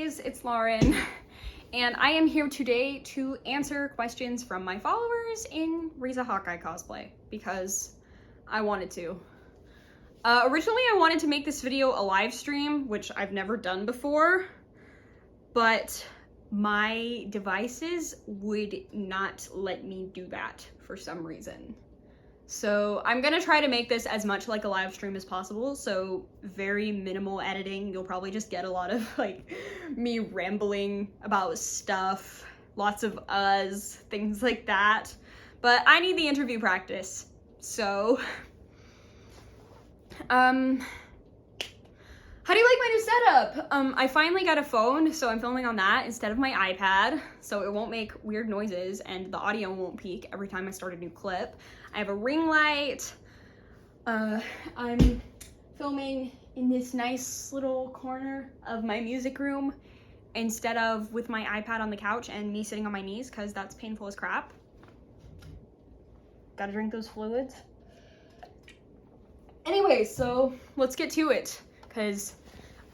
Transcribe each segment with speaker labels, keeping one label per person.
Speaker 1: guys, it's Lauren, and I am here today to answer questions from my followers in Riza Hawkeye Cosplay, because I wanted to. Originally I wanted to make this video a live stream, which I've never done before, but my devices would not let me do that for some reason. So I'm gonna try to make this as much like a live stream as possible, so very minimal editing. You'll probably just get a lot of like me rambling about stuff, lots of uhs, things like that. But I need the interview practice, so how do you like my new setup? I finally got a phone, so I'm filming on that instead of my iPad, so it won't make weird noises and the audio won't peak every time I start a new clip. I have a ring light. I'm filming in this nice little corner of my music room instead of with my iPad on the couch and me sitting on my knees, because that's painful as crap. Gotta drink those fluids. Anyway, so let's get to it, because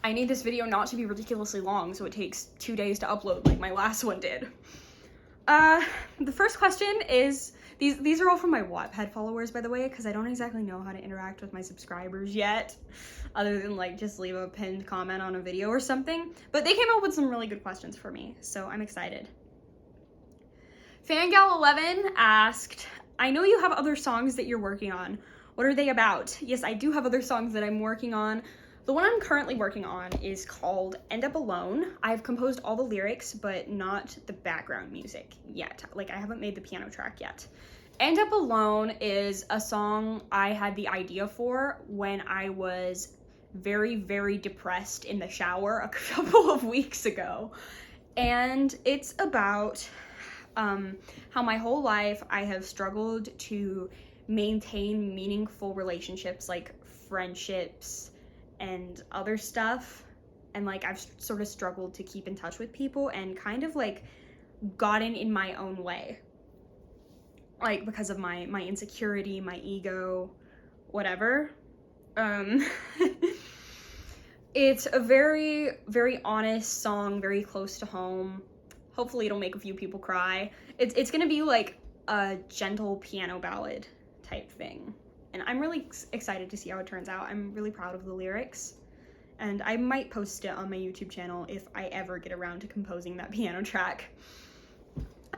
Speaker 1: I need this video not to be ridiculously long, so it takes 2 days to upload like my last one did. The first question is, these are all from my Wattpad followers, by the way, because I don't exactly know how to interact with my subscribers yet, other than like just leave a pinned comment on a video or something, but they came up with some really good questions for me, so I'm excited. Fangal11 asked, I know you have other songs that you're working on. What are they about? Yes, I do have other songs that I'm working on. The one I'm currently working on is called End Up Alone. I've composed all the lyrics, but not the background music yet. Like, I haven't made the piano track yet. End Up Alone is a song I had the idea for when I was very, very depressed in the shower a couple of weeks ago. And it's about how my whole life I have struggled to maintain meaningful relationships, like friendships and other stuff, and like I've sort of struggled to keep in touch with people and kind of like gotten in my own way, like because of my insecurity, my ego, whatever. It's a very, very honest song, very close to home. Hopefully it'll make a few people cry. It's gonna be like a gentle piano ballad type thing. And I'm really excited to see how it turns out. I'm really proud of the lyrics. And I might post it on my YouTube channel if I ever get around to composing that piano track.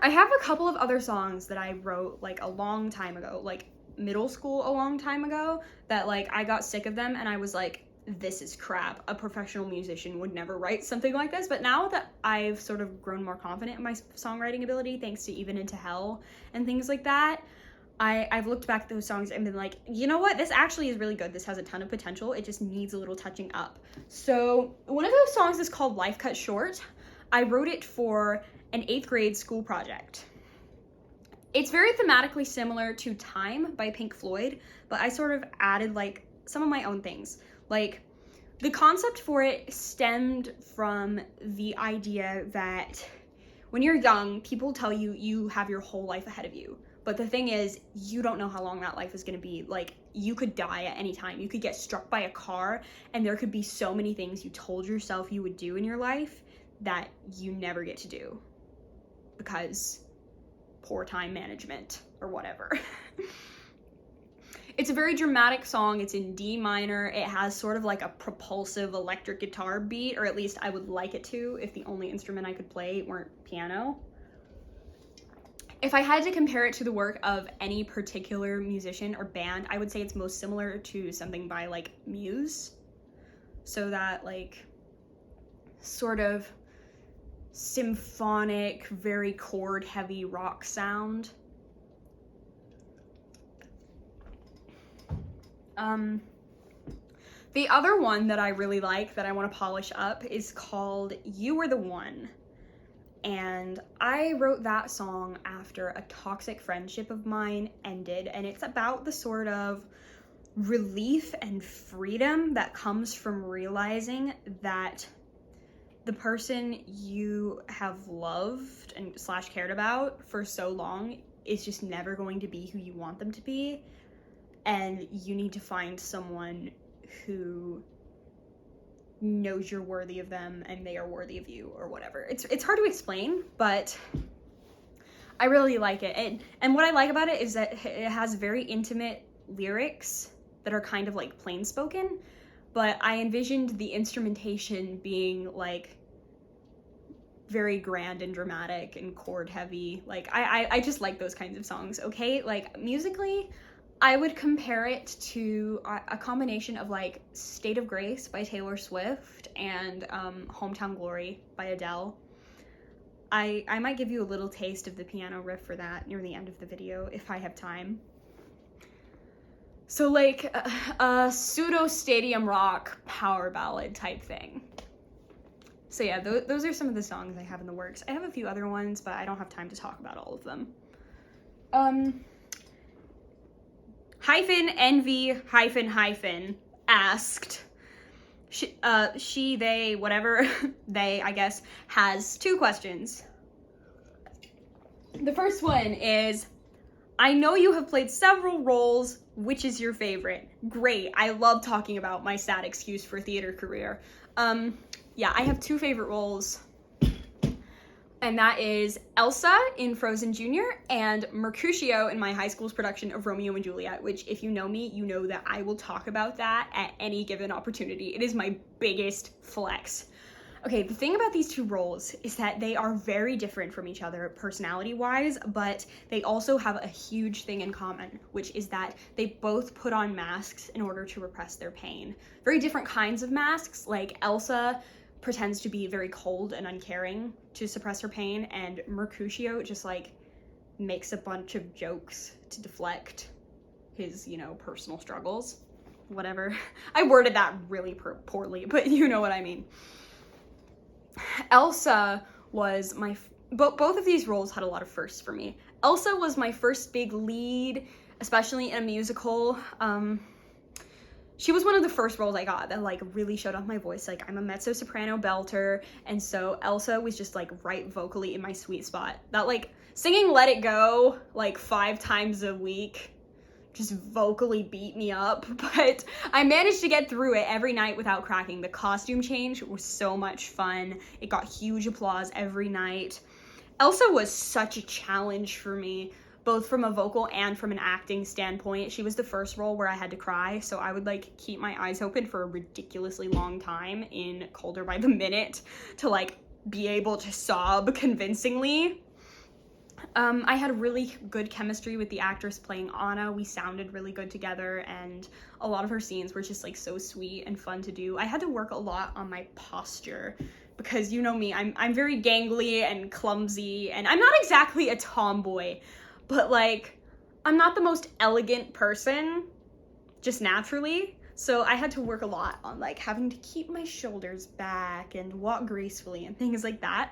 Speaker 1: I have a couple of other songs that I wrote like a long time ago, like middle school a long time ago, that like I got sick of them and I was like, this is crap. A professional musician would never write something like this. But now that I've sort of grown more confident in my songwriting ability, thanks to Even Into Hell and things like that, I've looked back at those songs and been like, you know what, this actually is really good. This has a ton of potential. It just needs a little touching up. So one of those songs is called Life Cut Short. I wrote it for an 8th grade school project. It's very thematically similar to Time by Pink Floyd, but I sort of added like some of my own things. Like, the concept for it stemmed from the idea that when you're young, people tell you you have your whole life ahead of you. But the thing is, you don't know how long that life is going to be. Like, you could die at any time. You could get struck by a car, and there could be so many things you told yourself you would do in your life that you never get to do because poor time management or whatever. It's a very dramatic song. It's in D minor. It has sort of like a propulsive electric guitar beat, or at least I would like it to if the only instrument I could play weren't piano. If I had to compare it to the work of any particular musician or band, I would say it's most similar to something by like Muse. So that like sort of symphonic, very chord heavy rock sound. The other one that I really like that I want to polish up is called You Were the One. And I wrote that song after a toxic friendship of mine ended, and it's about the sort of relief and freedom that comes from realizing that the person you have loved and / cared about for so long is just never going to be who you want them to be, and you need to find someone who knows you're worthy of them and they are worthy of you, or whatever. It's hard to explain, but I really like it. And what I like about it is that it has very intimate lyrics that are kind of like plain spoken, but I envisioned the instrumentation being like very grand and dramatic and chord heavy. Like I just like those kinds of songs. Okay, like musically I would compare it to a combination of like State of Grace by Taylor Swift and Hometown Glory by Adele. I might give you a little taste of the piano riff for that near the end of the video if I have time. So like a pseudo stadium rock power ballad type thing. So yeah, those are some of the songs I have in the works. I have a few other ones, but I don't have time to talk about all of them. Envy asked, she, they, whatever, they, I guess, has 2 questions. The first one is, I know you have played several roles. Which is your favorite? Great. I love talking about my sad excuse for theater career. Yeah, I have 2 favorite roles, and that is Elsa in Frozen Jr. and Mercutio in my high school's production of Romeo and Juliet, which if you know me, you know that I will talk about that at any given opportunity. It is my biggest flex. Okay, the thing about these 2 roles is that they are very different from each other personality-wise, but they also have a huge thing in common, which is that they both put on masks in order to repress their pain. Very different kinds of masks. Like Elsa pretends to be very cold and uncaring to suppress her pain, and Mercutio just like makes a bunch of jokes to deflect his, you know, personal struggles. Whatever. I worded that really poorly, but you know what I mean. Elsa was both of these roles had a lot of firsts for me. Elsa was my first big lead, especially in a musical. She was one of the first roles I got that like really showed off my voice. Like I'm a mezzo-soprano belter, and so Elsa was just like right vocally in my sweet spot. That like singing Let It Go like 5 times a week just vocally beat me up, but I managed to get through it every night without cracking. The costume change was so much fun. It got huge applause every night. Elsa was such a challenge for me, both from a vocal and from an acting standpoint. She was the first role where I had to cry, so I would like keep my eyes open for a ridiculously long time in Colder by the Minute to like be able to sob convincingly. I had really good chemistry with the actress playing Anna. We sounded really good together, and a lot of her scenes were just like so sweet and fun to do. I had to work a lot on my posture because you know me, I'm very gangly and clumsy, and I'm not exactly a tomboy, but like I'm not the most elegant person just naturally. So I had to work a lot on like having to keep my shoulders back and walk gracefully and things like that.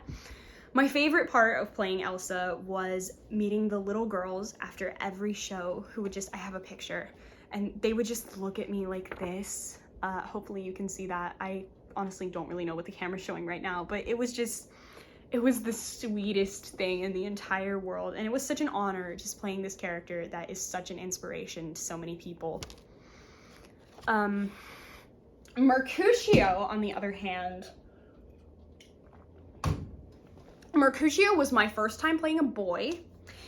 Speaker 1: My favorite part of playing Elsa was meeting the little girls after every show who would just, I have a picture, and they would just look at me like this. Hopefully you can see that. I honestly don't really know what the camera's showing right now, but it was the sweetest thing in the entire world. And it was such an honor just playing this character that is such an inspiration to so many people. Mercutio, on the other hand, Mercutio was my first time playing a boy.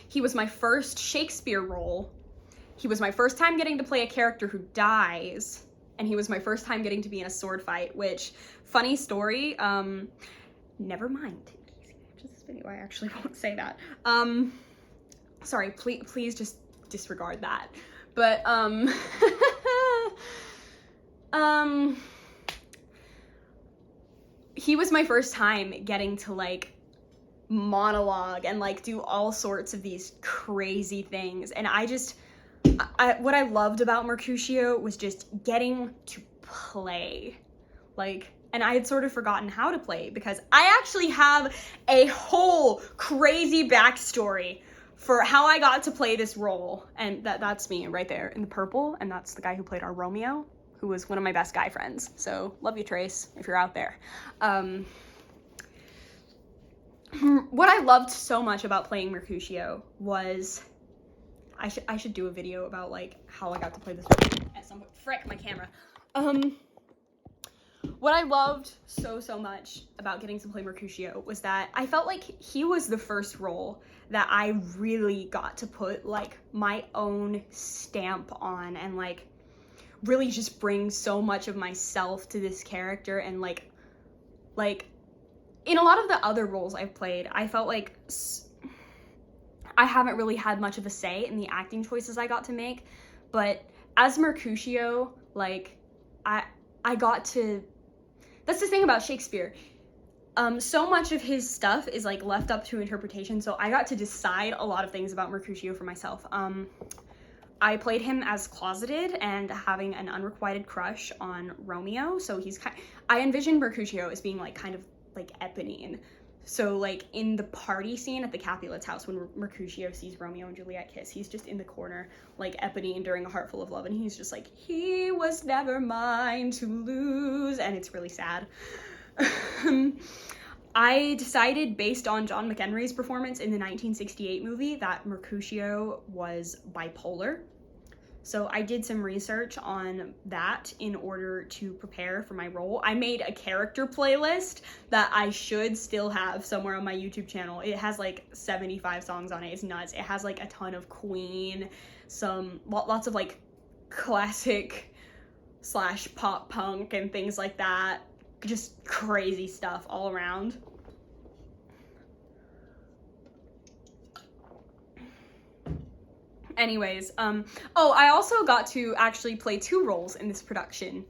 Speaker 1: He was my first Shakespeare role. He was my first time getting to play a character who dies. And he was my first time getting to be in a sword fight, which, funny story, never mind. After this video, I actually won't say that. Sorry, please just disregard that. But, he was my first time getting to, like, monologue and like do all sorts of these crazy things, and what I loved about Mercutio was just getting to play, like, and I had sort of forgotten how to play because I actually have a whole crazy backstory for how I got to play this role, and that's me right there in the purple, and that's the guy who played our Romeo, who was one of my best guy friends. So love you, Trace, if you're out there. What I loved so much about playing Mercutio was, I should do a video about like how I got to play this at some point. Frick, my camera. What I loved so much about getting to play Mercutio was that I felt like he was the first role that I really got to put like my own stamp on and like really just bring so much of myself to this character. And like in a lot of the other roles I've played, I felt like I haven't really had much of a say in the acting choices I got to make, but as Mercutio, like I got to, that's the thing about Shakespeare. So much of his stuff is like left up to interpretation, so I got to decide a lot of things about Mercutio for myself. I played him as closeted and having an unrequited crush on Romeo, so I envisioned Mercutio as being like kind of like Eponine. So like in the party scene at the Capulets' house when Mercutio sees Romeo and Juliet kiss, he's just in the corner like Eponine during A Heart Full of Love, and he's just like, he was never mine to lose, and it's really sad. I decided based on John McHenry's performance in the 1968 movie that Mercutio was bipolar. So I did some research on that in order to prepare for my role. I made a character playlist that I should still have somewhere on my YouTube channel. It has like 75 songs on it. It's nuts. It has like a ton of Queen, lots of like classic / pop punk and things like that. Just crazy stuff all around. Anyways, I also got to actually play 2 roles in this production,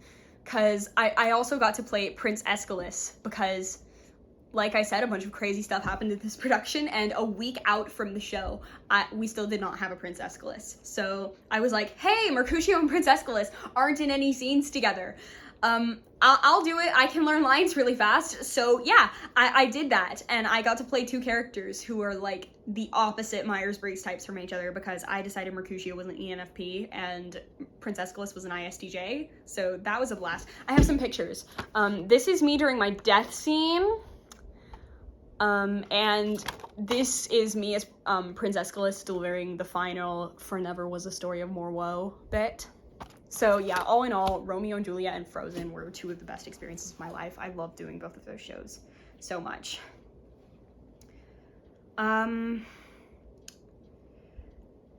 Speaker 1: because I also got to play Prince Aeschylus, because, like I said, a bunch of crazy stuff happened in this production, and a week out from the show, we still did not have a Prince Aeschylus. So I was like, hey, Mercutio and Prince Aeschylus aren't in any scenes together. I'll do it. I can learn lines really fast. So yeah, I did that, and I got to play 2 characters who are like the opposite Myers-Briggs types from each other, because I decided Mercutio was an ENFP and Prince Aeschylus was an ISTJ. So that was a blast. I have some pictures. This is me during my death scene. And this is me as Prince Aeschylus delivering the final "For Never Was a Story of More Woe" bit. So yeah, all in all, Romeo and Juliet and Frozen were 2 of the best experiences of my life. I love doing both of those shows so much.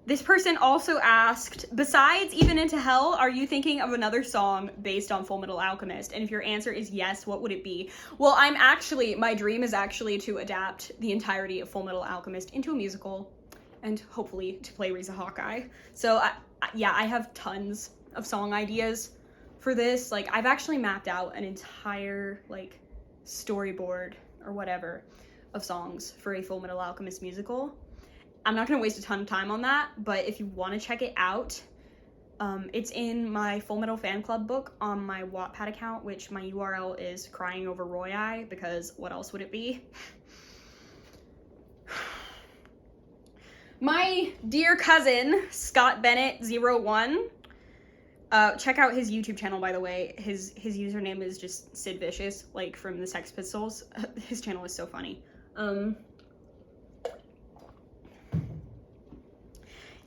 Speaker 1: This person also asked, besides Even Into Hell, are you thinking of another song based on Full Metal Alchemist? And if your answer is yes, what would it be? Well, my dream is actually to adapt the entirety of Full Metal Alchemist into a musical, and hopefully to play Riza Hawkeye. So I have tons of song ideas for this. Like, I've actually mapped out an entire like storyboard or whatever of songs for a Full Metal Alchemist musical. I'm not gonna waste a ton of time on that, but if you want to check it out, it's in my Full Metal fan club book on my Wattpad account, which my URL is Crying Over Royai, because what else would it be? My dear cousin, Scott Bennett01, check out his YouTube channel, by the way. His username is just Sid Vicious, like from the Sex Pistols. His channel is so funny.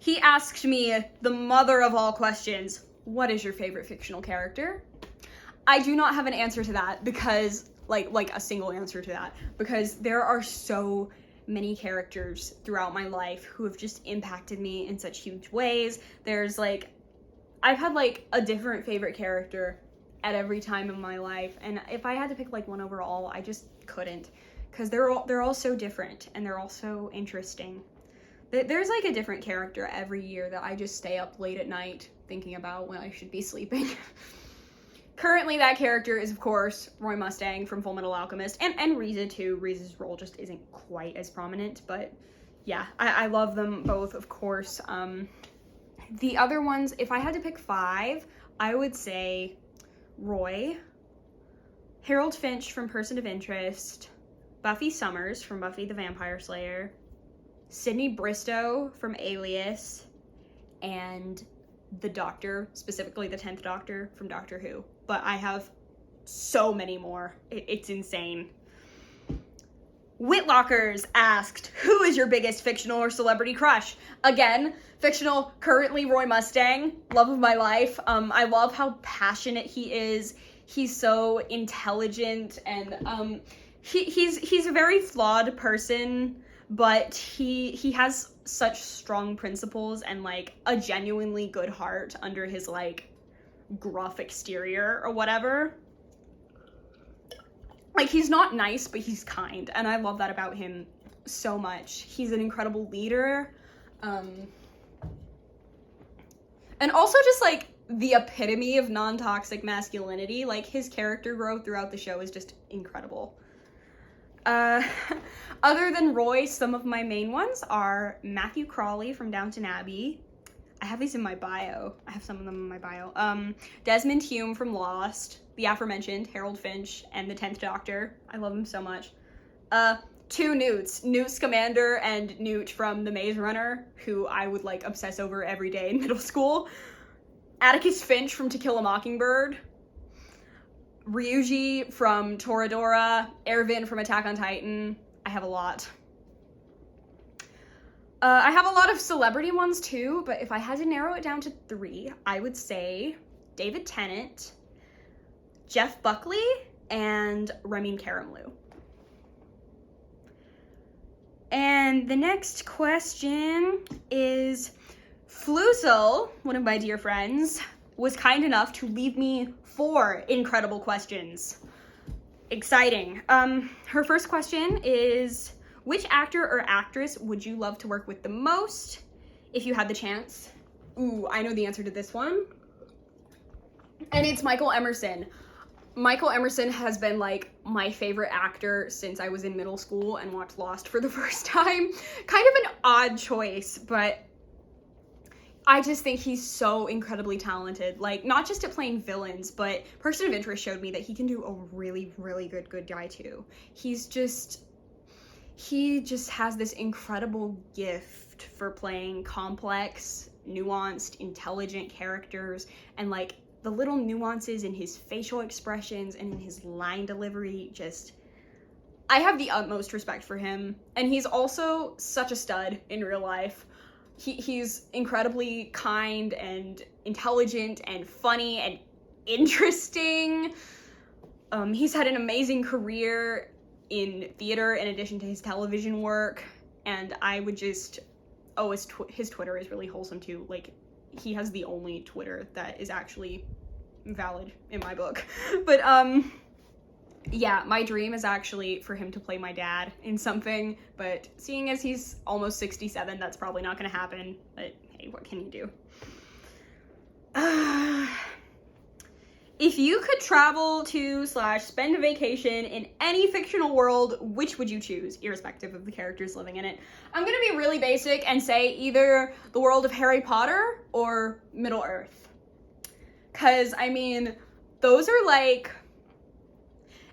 Speaker 1: He asked me, the mother of all questions, what is your favorite fictional character? I do not have an answer to that, because, like a single answer to that, because there are so many characters throughout my life who have just impacted me in such huge ways. There's like, I've had like a different favorite character at every time in my life, and if I had to pick like one overall, I just couldn't, because they're all so different, and they're all so interesting. There's like a different character every year that I just stay up late at night thinking about when I should be sleeping. Currently, that character is, of course, Roy Mustang from Full Metal Alchemist, and Riza too. Riza's role just isn't quite as prominent, but yeah, I love them both, of course. The other ones, if I had to pick 5, I would say Roy, Harold Finch from Person of Interest, Buffy Summers from Buffy the Vampire Slayer, Sydney Bristow from Alias, and the Doctor, specifically the 10th Doctor from Doctor Who. But I have so many more. It's insane. Whitlockers asked, who is your biggest fictional or celebrity crush? Again, fictional, currently Roy Mustang, love of my life. I love how passionate he is. he's so intelligent, and he's a very flawed person, but he has such strong principles and like a genuinely good heart under his like gruff exterior or whatever. Like, he's not nice, but he's kind, and I love that about him so much. He's an incredible leader, and also just like the epitome of non-toxic masculinity. Like, his character growth throughout the show is just incredible. Other than Roy, some of my main ones are Matthew Crawley from Downton Abbey. I have these in my bio. I have some of them in my bio. Desmond Hume from Lost, the aforementioned Harold Finch, and the 10th Doctor. I love him so much. Two Newts, Newt Scamander and Newt from The Maze Runner, who I would like obsess over every day in middle school. Atticus Finch from To Kill a Mockingbird. Ryuji from Toradora. Erwin from Attack on Titan. I have a lot. I have a lot of celebrity ones too, but if I had to narrow it down to 3, I would say David Tennant, Jeff Buckley, and Ramin Karimloo. And the next question is, Flusel, one of my dear friends, was kind enough to leave me 4 incredible questions. Exciting. Her first question is, which actor or actress would you love to work with the most if you had the chance? Ooh, I know the answer to this one. And it's Michael Emerson. Michael Emerson has been like my favorite actor since I was in middle school and watched Lost for the first time. Kind of an odd choice, but I just think he's so incredibly talented. Like, not just at playing villains, but Person of Interest showed me that he can do a really, really good guy too. He just has this incredible gift for playing complex, nuanced, intelligent characters, and like the little nuances in his facial expressions and in his line delivery, just, I have the utmost respect for him. And he's also such a stud in real life. He's incredibly kind and intelligent and funny and interesting. He's had an amazing career in theater in addition to his television work, and I would just, his Twitter is really wholesome too. Like, he has the only Twitter that is actually valid in my book. But yeah, my dream is actually for him to play my dad in something, but seeing as he's almost 67, that's probably not gonna happen, but hey, what can you do? If you could travel to / spend a vacation in any fictional world, which would you choose, irrespective of the characters living in it? I'm gonna be really basic and say either the world of Harry Potter or Middle Earth. 'Cause, I mean, those are like,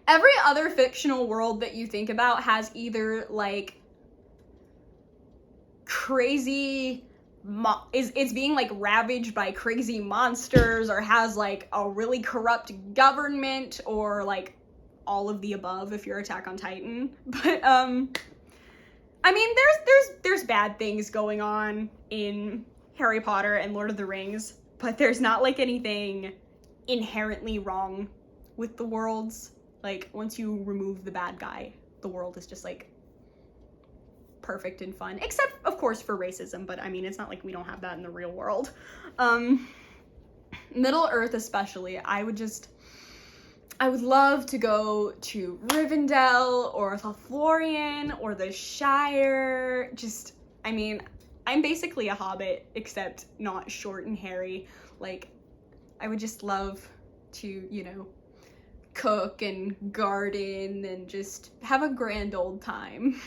Speaker 1: every other fictional world that you think about has either like crazy, it's being like ravaged by crazy monsters, or has like a really corrupt government, or like all of the above if you're Attack on Titan. But I mean, there's bad things going on in Harry Potter and Lord of the Rings, but there's not like anything inherently wrong with the worlds. Like, once you remove the bad guy, the world is just like perfect and fun, except of course for racism, but I mean, it's not like we don't have that in the real world. Middle Earth especially, I would love to go to Rivendell or Lothlorien or the Shire. Just, I mean, I'm basically a hobbit, except not short and hairy. Like, I would just love to, you know, cook and garden and just have a grand old time.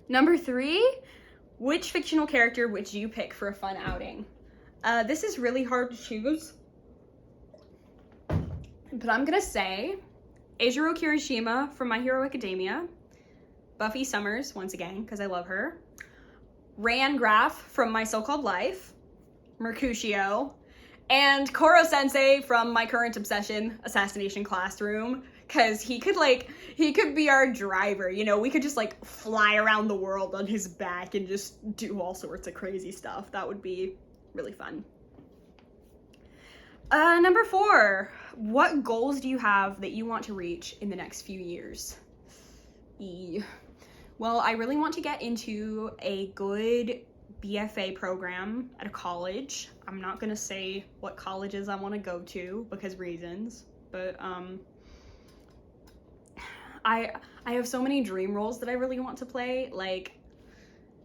Speaker 1: Number 3, which fictional character would you pick for a fun outing? This is really hard to choose, but I'm gonna say Eijiro Kirishima from My Hero Academia, Buffy Summers, once again, because I love her, Ryan Graff from My So-Called Life, Mercutio, and Koro Sensei from my current obsession, Assassination Classroom, because he could be our driver, you know, we could just like fly around the world on his back and just do all sorts of crazy stuff. That would be really fun. Number 4, what goals do you have that you want to reach in the next few years? Well, I really want to get into a good BFA program at a college. I'm not gonna say what colleges I want to go to because reasons, but I have so many dream roles that I really want to play. Like,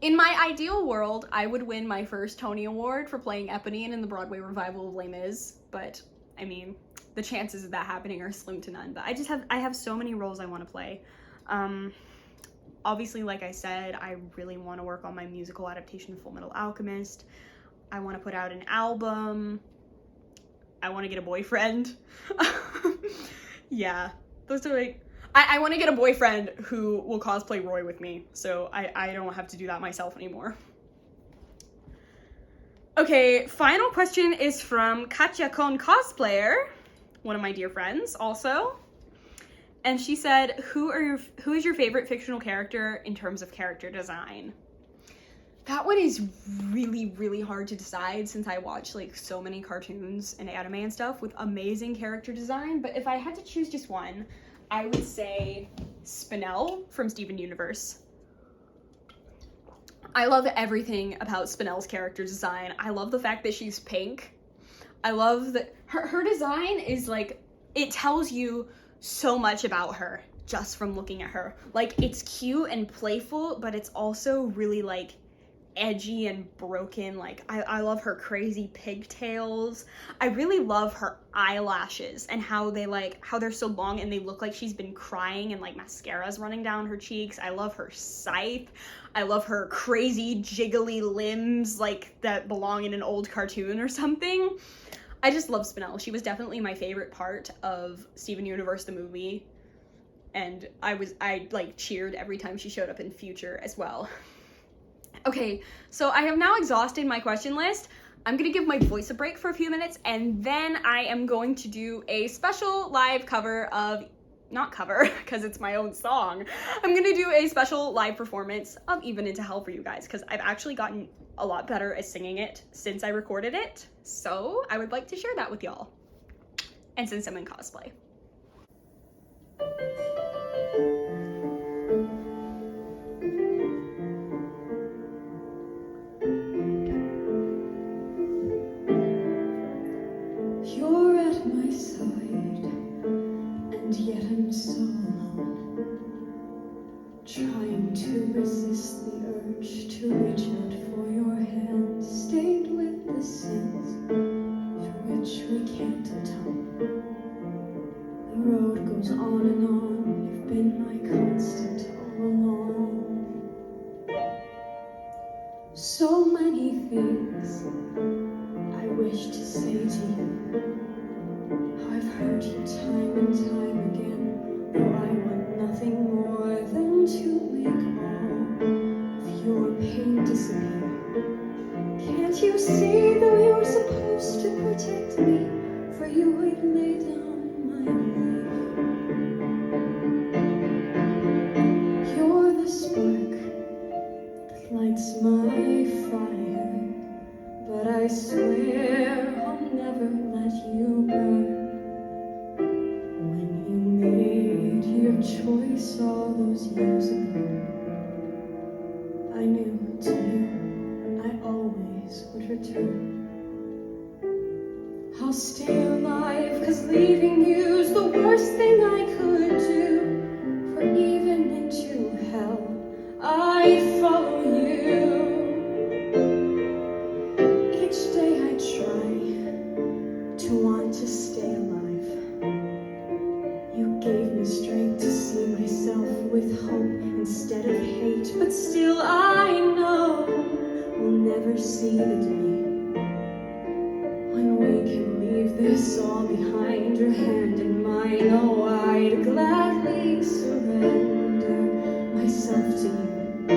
Speaker 1: in my ideal world, I would win my first Tony Award for playing Eponine in the Broadway revival of Les Mis, but I mean, the chances of that happening are slim to none. But I have so many roles I want to play. Obviously, like I said, I really want to work on my musical adaptation of Full Metal Alchemist. I want to put out an album. I want to get a boyfriend. Yeah, those are like, I want to get a boyfriend who will cosplay Roy with me, so I don't have to do that myself anymore. Okay, final question is from Katya Kon Cosplayer, one of my dear friends also. And she said, who is your favorite fictional character in terms of character design? That one is really, really hard to decide since I watch like so many cartoons and anime and stuff with amazing character design. But if I had to choose just one, I would say Spinel from Steven Universe. I love everything about Spinel's character design. I love the fact that she's pink. I love that her design is like, it tells you so much about her just from looking at her. Like, it's cute and playful, but it's also really like edgy and broken. Like, I love her crazy pigtails. I really love her eyelashes and how they're so long and they look like she's been crying and like mascara's running down her cheeks. I love her scythe. I love her crazy jiggly limbs like that belong in an old cartoon or something. I just love Spinel. She was definitely my favorite part of Steven Universe the movie, and I like cheered every time she showed up in Future as well. Okay, so I have now exhausted my question list. I'm gonna give my voice a break for a few minutes, and then I am going to do a special live cover of, not cover, because it's my own song. I'm gonna do a special live performance of Even Into Hell for you guys, because I've actually gotten a lot better at singing it since I recorded it. So I would like to share that with y'all. And since I'm in cosplay.
Speaker 2: You're at my side, and yet I'm so alone, trying to resist the urge to reach out for your hand, stained with the sins for which we can't atone. The road goes on and on, you've been my constant all along. So many things I wish to say to you. I've heard you time and time again, though I want nothing more than to make all of your pain disappear. Can't you see, though you're supposed to protect me, for you would lay down my life. You're the spark that lights my fire, but I swear I'll never let you burn. When you made your choice all those years ago, I knew to you I always would return. I'll stay alive, 'cause leaving you's the worst thing I could do. For even into hell, I'd follow you. Each day I try to want to stay alive. You gave me strength to see myself with hope instead of hate, but still I know we'll never see the day when we can leave this all behind. Your hand in mine, oh, I'd gladly surrender myself to you.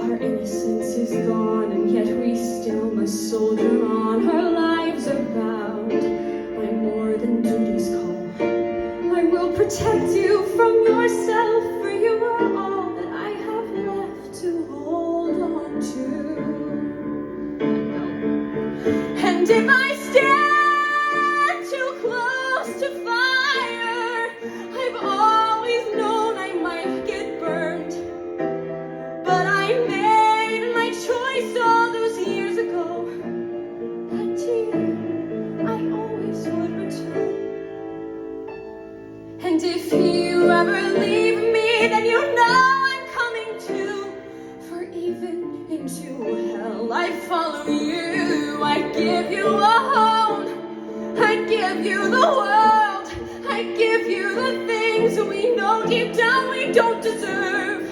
Speaker 2: Our innocence is gone, and yet we still must soldier on. Our lives are bound by more than duty's call. I will protect you from yourself, for you are all that I have left to hold on to. And if I stay if you ever leave me, then you know I'm coming too. For even into hell I follow you. I'd give you a home, I'd give you the world, I'd give you the things we know deep down we don't deserve.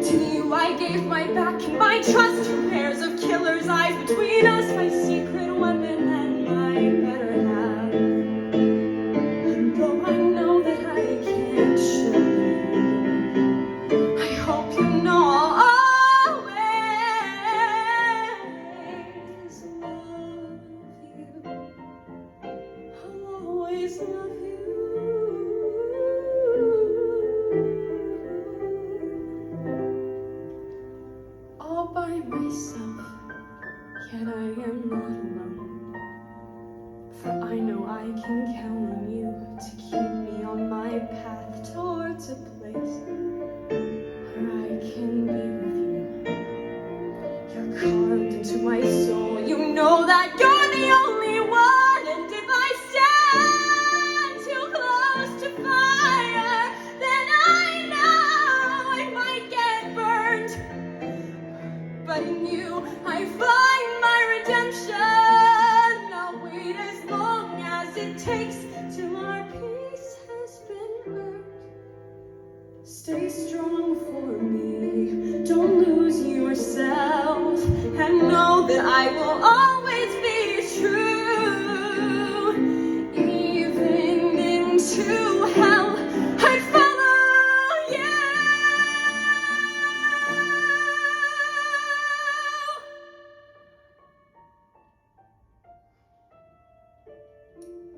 Speaker 2: To you I gave my back and my trust, pairs of killer's eyes between us, my secret weapon and my better half. And though I know that I can't show you, I hope you know I'll always love you. I'll always love you. All by myself, yet I am not alone. For I know I can count on you to keep me on my path towards a place where I can be with you. You're carved into my soul, you know that you're the only one. And if I stand too close to fire, then I know I might get burned. But in you, I find my redemption. I'll wait as long as it takes till our peace has been earned. Stay strong for me, don't lose yourself, and know that I will always be true. Even into hell, I'd follow you.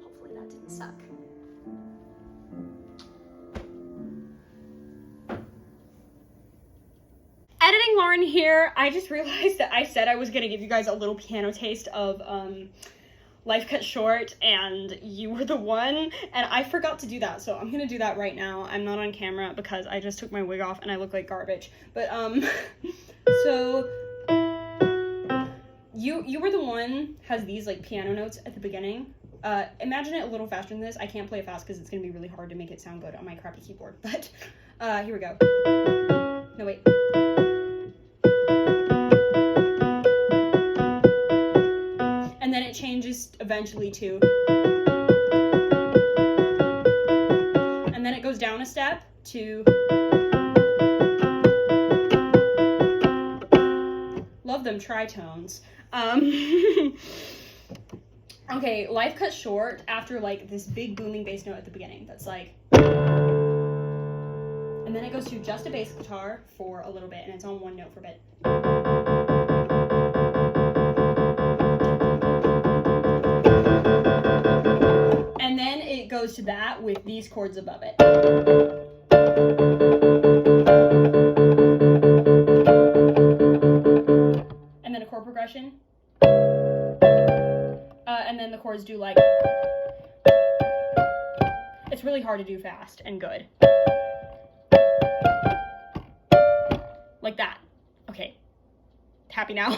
Speaker 1: Hopefully that didn't suck. Editing Lauren here. I just realized that I said I was gonna give you guys a little piano taste of Life Cut Short, and you were the one, and I forgot to do that, so I'm gonna do that right now. I'm not on camera because I just took my wig off and I look like garbage. But so you were the one has these like piano notes at the beginning. Imagine it a little faster than this. I can't play it fast because it's gonna be really hard to make it sound good on my crappy keyboard. But here we go. No wait. And then it changes eventually to, and then it goes down a step to, love them tritones. Okay, Life Cut Short after like this big booming bass note at the beginning that's like, and then it goes to just a bass guitar for a little bit and it's on one note for a bit. And then it goes to that with these chords above it. And then a chord progression. And then the chords do like, it's really hard to do fast and good. Like that. Okay. Happy now?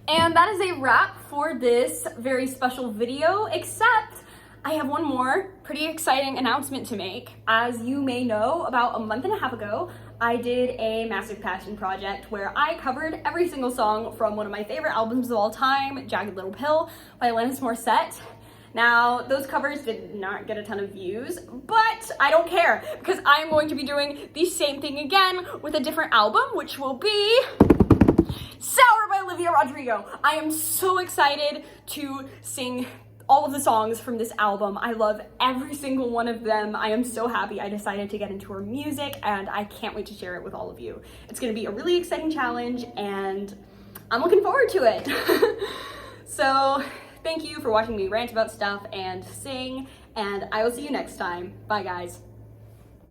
Speaker 1: And that is a wrap for this very special video, except I have one more pretty exciting announcement to make. As you may know, about a month and a half ago, I did a massive passion project where I covered every single song from one of my favorite albums of all time, Jagged Little Pill by Alanis Morissette. Now, those covers did not get a ton of views, but I don't care because I'm going to be doing the same thing again with a different album, which will be Sour by Olivia Rodrigo. I am so excited to sing all of the songs from this album. I love every single one of them. I am so happy I decided to get into her music, and I can't wait to share it with all of you. It's gonna be a really exciting challenge, and I'm looking forward to it. So thank you for watching me rant about stuff and sing, and I will see you next time. Bye, guys.